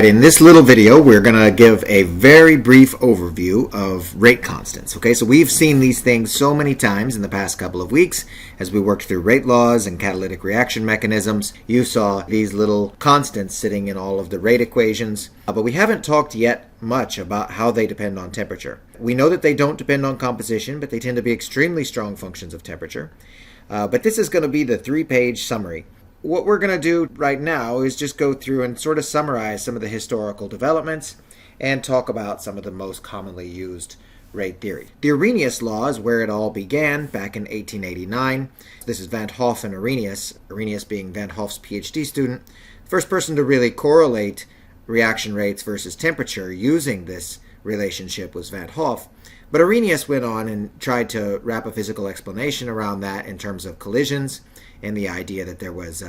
Alright, in this little video we're going to give a very brief overview of rate constants. Okay, so we've seen these things so many times in the past couple of weeks as we worked through rate laws and catalytic reaction mechanisms. You saw these little constants sitting in all of the rate equations, but we haven't talked yet much about how they depend on temperature. We know that they don't depend on composition, but they tend to be extremely strong functions of temperature. But this is going to be the 3-page summary. What we're going to do right now is just go through and sort of summarize some of the historical developments and talk about some of the most commonly used rate theory. The Arrhenius law is where it all began back in 1889. This is Van Hoff and Arrhenius, Arrhenius being Van Hoff's PhD student. First person to really correlate reaction rates versus temperature using this relationship was Van Hoff. But Arrhenius went on and tried to wrap a physical explanation around that in terms of collisions and the idea that there was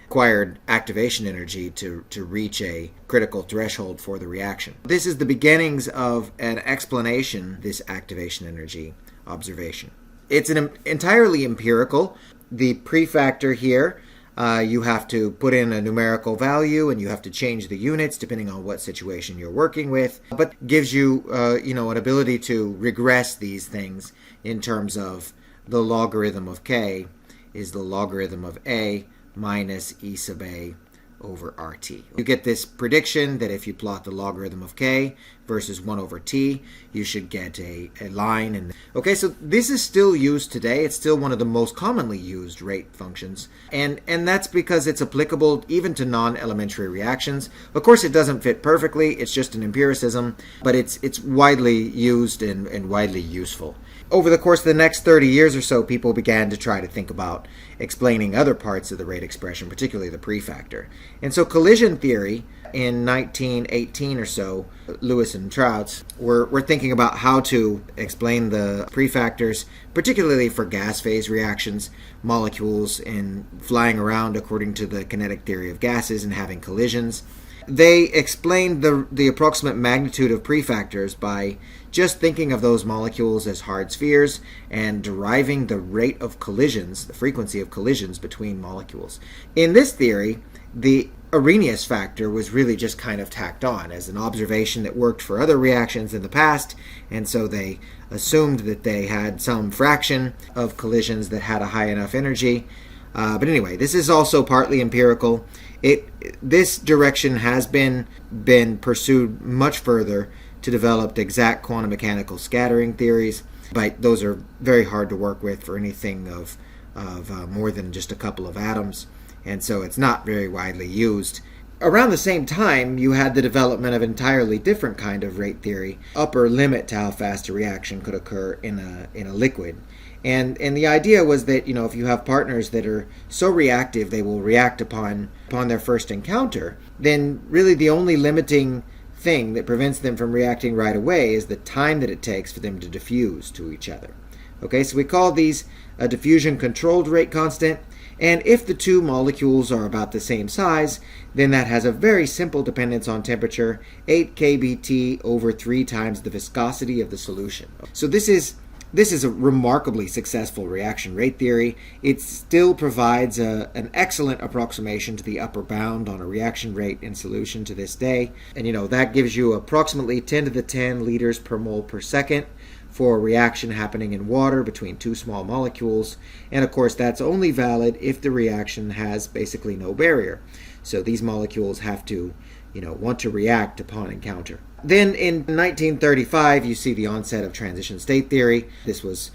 required activation energy to reach a critical threshold for the reaction. This is the beginnings of an explanation, this activation energy observation. It's entirely empirical. The prefactor here, you have to put in a numerical value and you have to change the units depending on what situation you're working with, but gives you an ability to regress these things in terms of the logarithm of k is the logarithm of a minus e sub a over RT. You get this prediction that if you plot the logarithm of k versus 1 over t, you should get a line. Okay, so this is still used today. It's still one of the most commonly used rate functions, and that's because it's applicable even to non-elementary reactions. Of course, it doesn't fit perfectly. It's just an empiricism, but it's widely used and widely useful. Over the course of the next 30 years or so, people began to try to think about explaining other parts of the rate expression, particularly the prefactor. And so collision theory in 1918 or so, Lewis and Trouts were thinking about how to explain the prefactors, particularly for gas phase reactions, molecules and flying around according to the kinetic theory of gases and having collisions. They explained the approximate magnitude of prefactors by just thinking of those molecules as hard spheres and deriving the rate of collisions, the frequency of collisions between molecules. In this theory, the Arrhenius factor was really just kind of tacked on as an observation that worked for other reactions in the past, and so they assumed that they had some fraction of collisions that had a high enough energy. But anyway, this is also partly empirical. This direction has been pursued much further to develop exact quantum mechanical scattering theories, but those are very hard to work with for anything of more than just a couple of atoms, and so it's not very widely used. Around the same time, you had the development of entirely different kind of rate theory, upper limit to how fast a reaction could occur in a liquid. And the idea was that, if you have partners that are so reactive they will react upon their first encounter, then really the only limiting thing that prevents them from reacting right away is the time that it takes for them to diffuse to each other. Okay, so we call these a diffusion controlled rate constant, and if the two molecules are about the same size, then that has a very simple dependence on temperature, 8 kBt over 3 times the viscosity of the solution. So this is a remarkably successful reaction rate theory. It still provides an excellent approximation to the upper bound on a reaction rate in solution to this day. And that gives you approximately 10 to the 10 liters per mole per second for a reaction happening in water between two small molecules. And of course, that's only valid if the reaction has basically no barrier. So these molecules have to, want to react upon encounter. Then in 1935, you see the onset of transition state theory. This was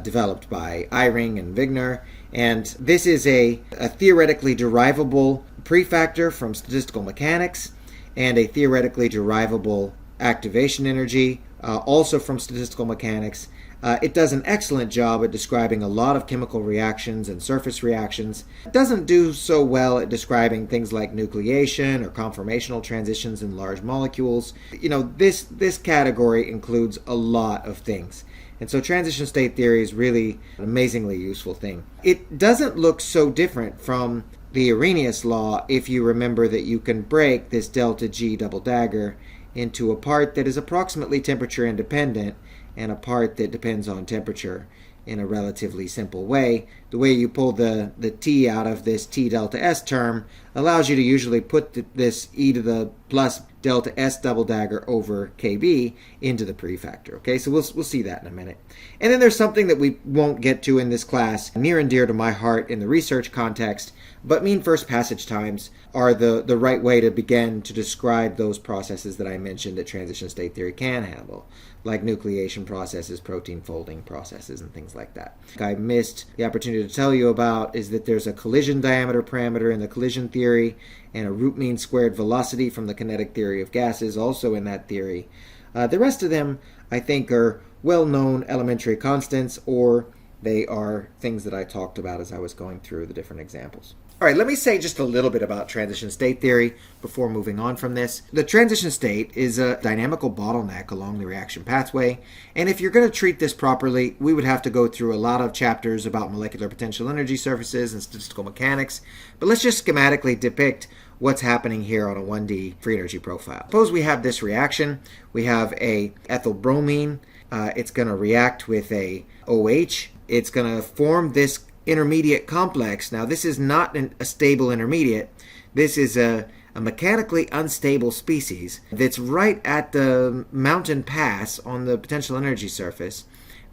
developed by Eyring and Wigner, and this is a theoretically derivable prefactor from statistical mechanics and a theoretically derivable activation energy, also from statistical mechanics. It does an excellent job at describing a lot of chemical reactions and surface reactions. It doesn't do so well at describing things like nucleation or conformational transitions in large molecules. This category includes a lot of things. And so transition state theory is really an amazingly useful thing. It doesn't look so different from the Arrhenius law if you remember that you can break this delta G double dagger into a part that is approximately temperature independent and a part that depends on temperature in a relatively simple way the way you pull the T out of this T delta S term allows you to usually put this e to the plus delta S double dagger over KB into the prefactor. Okay, so we'll see that in a minute. And then there's something that we won't get to in this class, near and dear to my heart in the research context, but mean first passage times are the right way to begin to describe those processes that I mentioned that transition state theory can handle, like nucleation processes, protein folding processes, and things like that. I missed the opportunity to tell you about is that there's a collision diameter parameter in the collision theory and a root mean squared velocity from the kinetic theory of gases also in that theory. The rest of them, I think, are well-known elementary constants, or they are things that I talked about as I was going through the different examples. All right, let me say just a little bit about transition state theory before moving on from this. The transition state is a dynamical bottleneck along the reaction pathway, and if you're going to treat this properly, we would have to go through a lot of chapters about molecular potential energy surfaces and statistical mechanics, but let's just schematically depict what's happening here on a 1D free energy profile. Suppose we have this reaction. We have a ethyl bromine. It's going to react with a OH. It's going to form this intermediate complex. Now, this is not a stable intermediate. This is a mechanically unstable species that's right at the mountain pass on the potential energy surface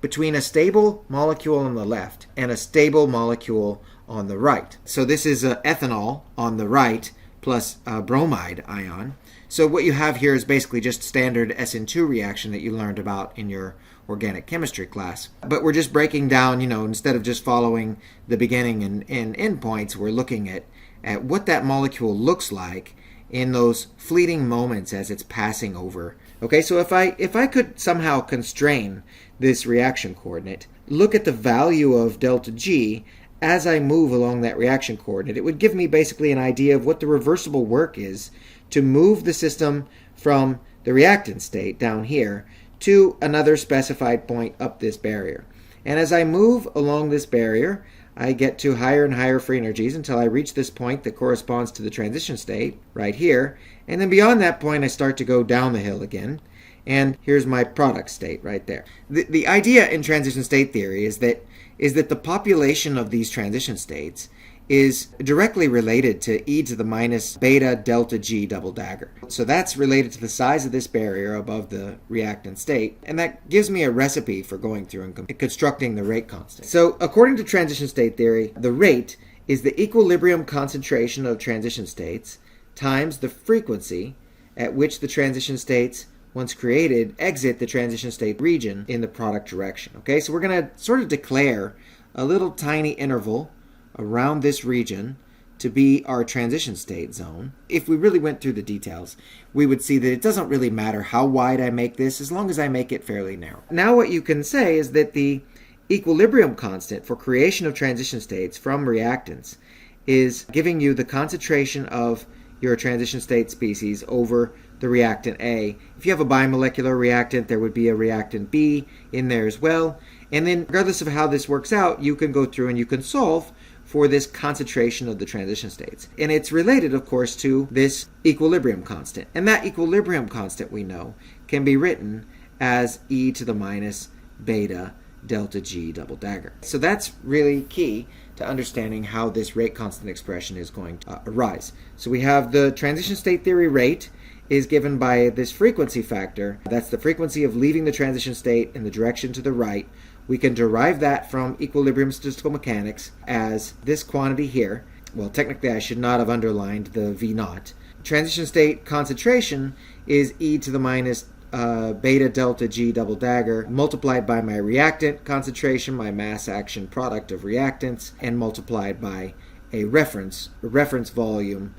between a stable molecule on the left and a stable molecule on the right. So this is ethanol on the right plus bromide ion. So what you have here is basically just standard SN2 reaction that you learned about in your organic chemistry class. But we're just breaking down, instead of just following the beginning and end points, we're looking at what that molecule looks like in those fleeting moments as it's passing over. Okay, so if I could somehow constrain this reaction coordinate, look at the value of delta G as I move along that reaction coordinate, it would give me basically an idea of what the reversible work is to move the system from the reactant state down here to another specified point up this barrier. And as I move along this barrier, I get to higher and higher free energies until I reach this point that corresponds to the transition state right here. And then beyond that point, I start to go down the hill again. And here's my product state right there. The idea in transition state theory is that the population of these transition states is directly related to e to the minus beta delta G double dagger. So that's related to the size of this barrier above the reactant state, and that gives me a recipe for going through and constructing the rate constant. So according to transition state theory, the rate is the equilibrium concentration of transition states times the frequency at which the transition states, once created, exit the transition state region in the product direction. Okay, so we're going to sort of declare a little tiny interval around this region to be our transition state zone. If we really went through the details, we would see that it doesn't really matter how wide I make this as long as I make it fairly narrow. Now what you can say is that the equilibrium constant for creation of transition states from reactants is giving you the concentration of your transition state species over the reactant A. If you have a bimolecular reactant, there would be a reactant B in there as well. And then regardless of how this works out, you can go through and you can solve for this concentration of the transition states. And it's related, of course, to this equilibrium constant. And that equilibrium constant, we know, can be written as e to the minus beta delta G double dagger. So that's really key to understanding how this rate constant expression is going to arise. So we have the transition state theory rate is given by this frequency factor. That's the frequency of leaving the transition state in the direction to the right. We can derive that from equilibrium statistical mechanics as this quantity here. Well, technically I should not have underlined the V naught. Transition state concentration is e to the minus beta delta G double dagger multiplied by my reactant concentration, my mass action product of reactants, and multiplied by a reference volume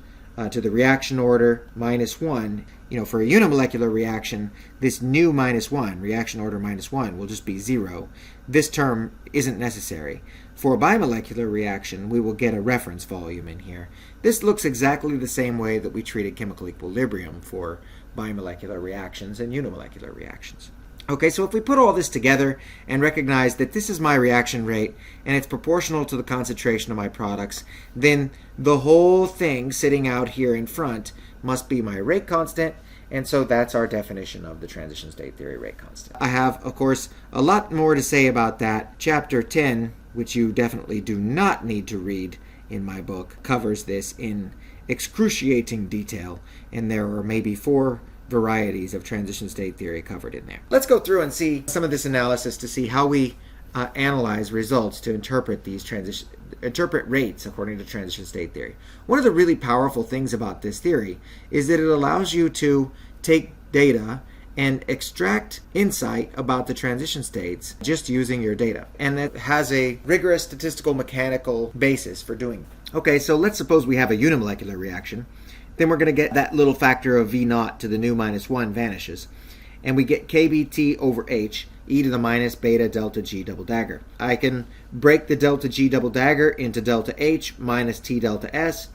to the reaction order minus 1. For a unimolecular reaction, this new minus 1, reaction order minus 1, will just be 0. This term isn't necessary. For a bimolecular reaction, we will get a reference volume in here. This looks exactly the same way that we treated chemical equilibrium for bimolecular reactions and unimolecular reactions. Okay, so if we put all this together and recognize that this is my reaction rate and it's proportional to the concentration of my products, then the whole thing sitting out here in front must be my rate constant. And so that's our definition of the transition state theory rate constant. I have, of course, a lot more to say about that. Chapter 10, which you definitely do not need to read in my book, covers this in excruciating detail, and there are maybe 4 varieties of transition state theory covered in there. Let's go through and see some of this analysis to see how we analyze results to interpret rates according to transition state theory. One of the really powerful things about this theory is that it allows you to take data and extract insight about the transition states just using your data. And it has a rigorous statistical mechanical basis for doing it. Okay, so let's suppose we have a unimolecular reaction. Then we're going to get that little factor of V naught to the nu minus 1 vanishes. And we get kBt over h, e to the minus beta delta g double dagger. I can break the delta g double dagger into delta h minus t delta s,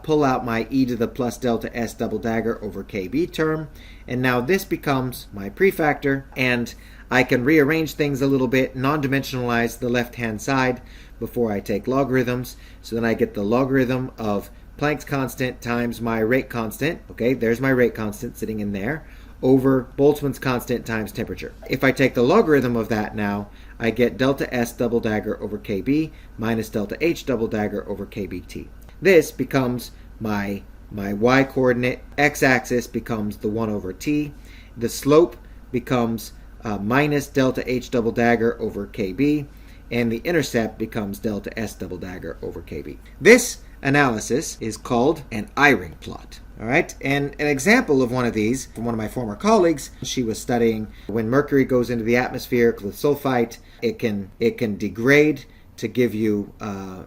pull out my e to the plus delta s double dagger over kb term, and now this becomes my prefactor, and I can rearrange things a little bit, non-dimensionalize the left-hand side before I take logarithms, so then I get the logarithm of Planck's constant times my rate constant, okay, there's my rate constant sitting in there, over Boltzmann's constant times temperature. If I take the logarithm of that now, I get delta S double dagger over KB minus delta H double dagger over KBT. This becomes my y-coordinate. X-axis becomes the 1 over t. The slope becomes minus delta H double dagger over KB, and the intercept becomes delta S double dagger over KB. This analysis is called an I-ring plot. All right, and an example of one of these from one of my former colleagues, she was studying when mercury goes into the atmosphere with sulfite, it can degrade to give you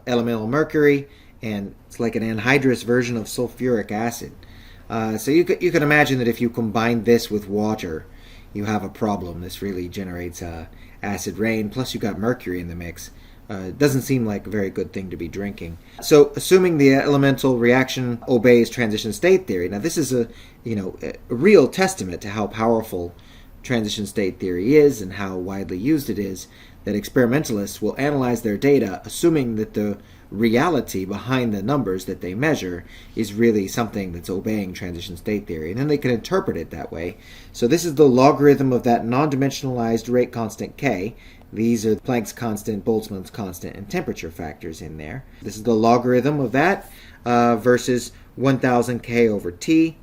elemental mercury, and it's like an anhydrous version of sulfuric acid. So you can imagine that if you combine this with water, you have a problem. This really generates acid rain, plus you got mercury in the mix. It doesn't seem like a very good thing to be drinking. So, assuming the elemental reaction obeys transition state theory. Now, this is a real testament to how powerful transition state theory is and how widely used it is. That experimentalists will analyze their data, assuming that the reality behind the numbers that they measure is really something that's obeying transition state theory, and then they can interpret it that way. So, this is the logarithm of that non-dimensionalized rate constant k. These are Planck's constant, Boltzmann's constant, and temperature factors in there. This is the logarithm of that versus 1000 K over T.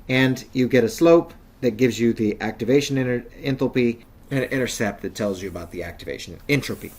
And you get a slope that gives you the activation enthalpy and an intercept that tells you about the activation entropy.